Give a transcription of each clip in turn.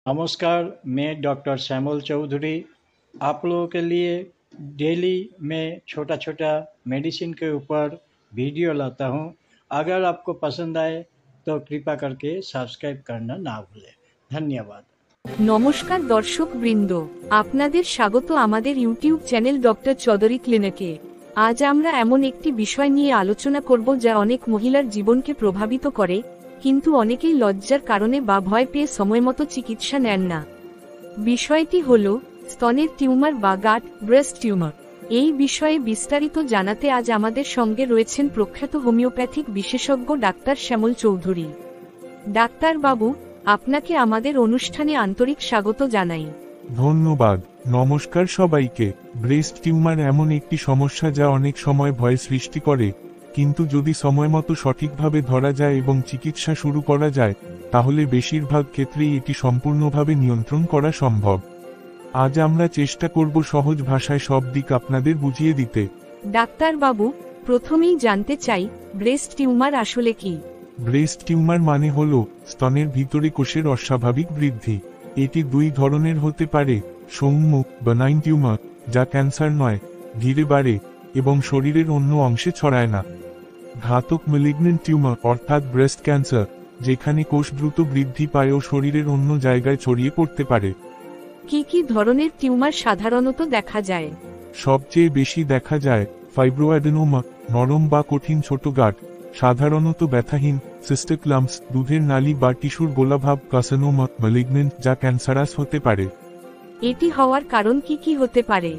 नमस्कार, मैं डॉक्टर श्यामल चौधरी आप लोगों के लिए डेली में छोटा-छोटा मेडिसिन के ऊपर वीडियो लाता हूँ। अगर आपको पसंद आए तो कृपा करके सब्सक्राइब करना ना भूलें। धन्यवाद। নমস্কার দর্শক বৃন্দ, আপনাদের স্বাগত আমাদের ইউটিউব চ্যানেল ডক্টর চৌধুরী ক্লিনিকে। আজ আমরা এমন একটি বিষয় নিয়ে আলোচনা করব যা অনেক মহিলার জীবনকে প্রভাবিত করে, কিন্তু অনেকেই লজ্জার কারণে বা ভয় পেয়ে সময়মতো চিকিৎসা নেন না। বিষয়টি হলো স্তনের টিউমার বা গাট ব্রেস্ট টিউমার। এই বিষয়ে বিস্তারিত জানাতে আজ আমাদের সঙ্গে রয়েছেন প্রখ্যাত হোমিওপ্যাথিক বিশেষজ্ঞ ডাক্তার শ্যামল চৌধুরী। ডাক্তার বাবু, আপনাকে আমাদের অনুষ্ঠানে আন্তরিক স্বাগত জানাই। ধন্যবাদ। নমস্কার সবাইকে। ব্রেস্ট টিউমার এমন একটি সমস্যা যা অনেক সময় ভয় সৃষ্টি করে, কিন্তু যদি সময়মতো সঠিকভাবে ধরা যায় এবং চিকিৎসা শুরু করা যায়, তাহলে বেশিরভাগ ক্ষেত্রেই এটি সম্পূর্ণভাবে নিয়ন্ত্রণ করা সম্ভব। আজ আমরা চেষ্টা করব সহজ ভাষায় সব দিক আপনাদের বুঝিয়ে দিতে। ডাক্তার বাবু, প্রথমেই জানতে চাই, ব্রেস্ট টিউমার আসলে কি? ব্রেস্ট টিউমার মানে হল স্তনের ভিতরে কোষের অস্বাভাবিক বৃদ্ধি। এটি দুই ধরনের হতে পারে: সৌম্য বেনাইন টিউমার, যা ক্যান্সার নয়, ধীরে বাড়ে এবং শরীরের অন্য অংশে ছড়ায় না; ঘাতক ম্যালিগন্যান্ট টিউমার অর্থাৎ ব্রেস্ট ক্যান্সার, যেখানে কোষ দ্রুত বৃদ্ধি পায় ও শরীরের অন্য জায়গায় ছড়িয়ে পড়তে পারে। কি কি ধরনের টিউমার সাধারণত দেখা যায়? সবচেয়ে বেশি দেখা যায় ফাইব্রোঅ্যাডেনোমা, নরম বা কঠিন ছোট গাঁট, সাধারণত ব্যথাহীন; সিস্টিক লাম্পস, দুধের নালী বা টিস্যুর গোলাভাব; কার্সিনোমা ম্যালিগন্যান্ট, যা ক্যান্সারাস হতে পারে। এটি হওয়ার কারণ কি কি হতে পারে?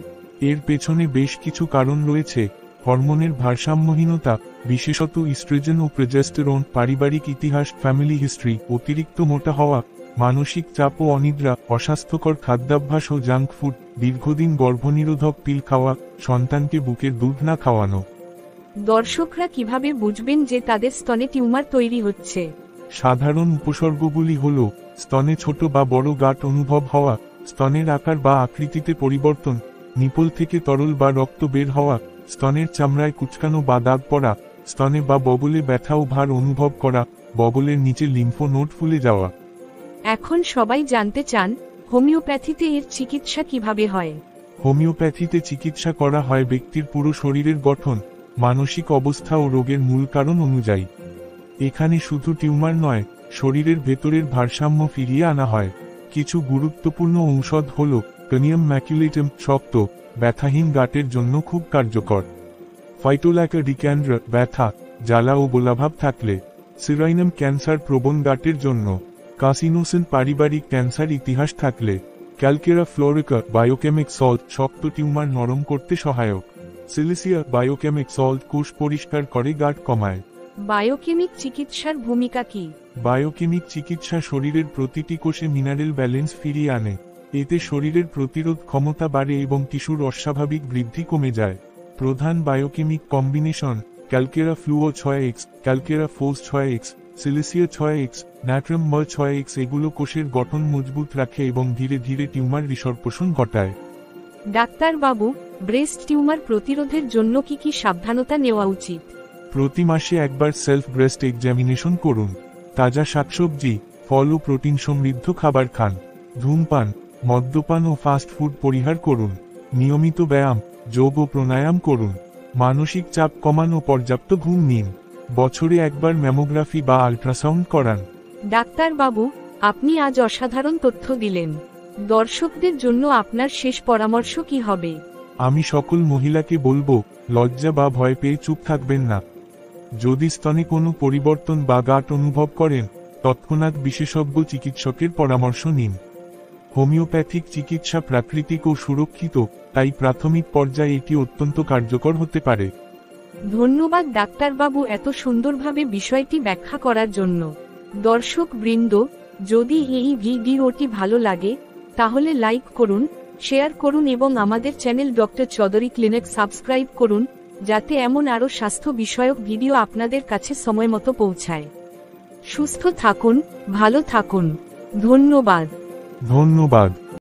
এর পেছনে বেশ কিছু কারণ রয়েছে: হরমোনের ভারসাম্যহীনতা, বিশেষত ইস্ট্রোজেন ও প্রোজেস্টেরন; পারিবারিক ইতিহাস, ফ্যামিলি হিস্ট্রি; অতিরিক্ত মোটা হওয়া; মানসিক চাপ ও অনিদ্রা; অস্বাস্থ্যকর খাদ্যাভ্যাস ও জাঙ্ক ফুড; দীর্ঘদিন গর্ভনিরোধক পিল খাওয়া; সন্তানকে বুকের দুধ না খাওয়ানো। দর্শকরা কিভাবে বুঝবেন যে তাদের স্তনে টিউমার তৈরি হচ্ছে? সাধারণ উপসর্গগুলি হল স্তনে ছোট বা বড় গাঁট অনুভব হওয়া, স্তনের আকার বা আকৃতিতে পরিবর্তন, নিপল থেকে তরল বা রক্ত বের হওয়া, স্তনের চামড়ায় কুচকানো বা দাগ পড়া, স্তনে বা বগলে ব্যথা ও ভার অনুভব করা, বগলের নিচে লিম্ফ নোড ফুলে যাওয়া। এখন সবাই জানতে চান, হোমিওপ্যাথিতে এর চিকিৎসা কিভাবে হয়? হোমিওপ্যাথিতে চিকিৎসা করা হয় ব্যক্তির পুরো শরীরের গঠন, মানসিক অবস্থা ও রোগের মূল কারণ অনুযায়ী। এখানে শুধু টিউমার নয়, শরীরের ভেতরের ভারসাম্য ফিরিয়ে আনা হয়। কিছু গুরুত্বপূর্ণ ঔষধ হল ক্যানিয়াম ম্যাকুলেটাম, শক্ত, ব্যথাহীন গাঁটের জন্য খুব কার্যকর; ফাইটোল্যাকা ডিক্যান্ড্রা, ব্যথা, জ্বালা ও গোলাভাব থাকলে; সিরাইনাম, ক্যান্সার প্রবণ গাঁটের জন্য; কাসিনোসিন, পারিবারিক ক্যান্সার ইতিহাস থাকলে; ক্যালকেরা ফ্লোরিকা, বায়োকেমিক সল্ট, শক্ত টিউমার নরম করতে সহায়ক; সিলিসিয়া, বায়োকেমিক সল্ট, কোষ পরিষ্কার করে, গাঁট কমায়। বায়োকেমিক চিকিৎসার ভূমিকা কি? বায়োকেমিক চিকিৎসা শরীরের প্রতিটি কোষে মিনারেল ব্যালেন্স ফিরিয়ে আনে। এতে শরীরের প্রতিরোধ ক্ষমতা বাড়ে এবং টিস্যুর অস্বাভাবিক বৃদ্ধি কমে যায়। প্রধান biochemic combination: calcarea fluor 6X, calcarea phos 6X, silicea 6X, natrum ম 6X। এগুলো কোষের গঠন মজবুত রাখে এবং ধীরে ধীরে টিউমার রিসরপশন ঘটায়। ডাক্তার বাবু, ব্রেস্ট টিউমার প্রতিরোধের জন্য কি কি সাবধানতা নেওয়া উচিত? প্রতি মাসে একবার সেলফ ব্রেস্ট এক্সামিনেশন করুন। তাজা শাকসবজি, ফল ও প্রোটিন সমৃদ্ধ খাবার খান। ধূমপান, মদ্যপান ও ফাস্ট ফুড পরিহার করুন। নিয়মিত ব্যায়াম, যোগ ও প্রাণায়াম করুন। মানসিক চাপ কমান ও পর্যাপ্ত ঘুম নিন। বছরে একবার ম্যামোগ্রাফি বা আল্ট্রাসাউন্ড করান। ডাক্তার বাবু, আপনি আজ অসাধারণ তথ্য দিলেন। দর্শকদের জন্য আপনার শেষ পরামর্শ কি হবে? আমি সকল মহিলাকে বলবো, লজ্জা বা ভয় পেয়ে চুপ থাকবেন না। যদি স্তনে কোনো পরিবর্তন বা গাঁট অনুভব করেন, তৎক্ষণাৎ বিশেষজ্ঞ চিকিৎসকের পরামর্শ নিন। হোমিওপ্যাথিক চিকিৎসা প্রাকৃতিক ও সুরক্ষিত, তাই প্রাথমিক পর্যায়ে এটি অত্যন্ত কার্যকর হতে পারে। ধন্যবাদ ডাক্তারবাবু এত সুন্দরভাবে বিষয়টি ব্যাখ্যা করার জন্য। দর্শক বৃন্দ, যদি এই ভিডিওটি ভালো লাগে, তাহলে লাইক করুন, শেয়ার করুন এবং আমাদের channel doctor Chowdhury clinic subscribe করুন, যাতে এমন আরও স্বাস্থ্য বিষয়ক ভিডিও আপনাদের কাছে সময়মতো পৌঁছায়। সুস্থ থাকুন, ভালো থাকুন। ধন্যবাদ। ধন্যবাদ।